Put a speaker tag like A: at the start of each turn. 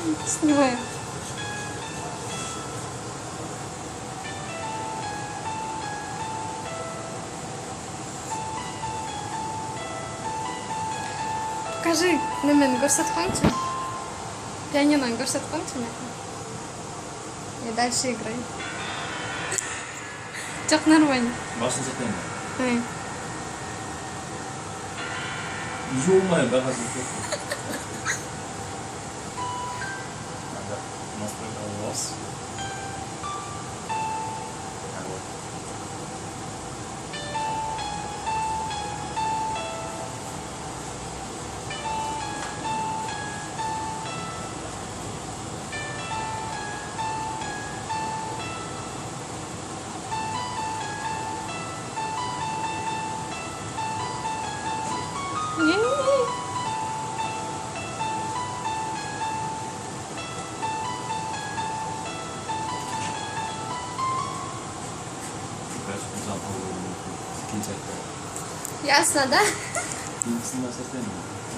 A: Снимаю. Покажи на мен көрсөткөнчү. Пианиноны көрсөткөнчү мен. И дальше играй. Çok нормально.
B: Başını satayım mı?
A: Ай.
B: Yüzü olmayan ben hazır yok. Настройка волос.
A: Не-не-не.
B: Biraz uzak olur. İkinci hatta.
A: Ясно, да?
B: İkincisini nasıl satayım mı?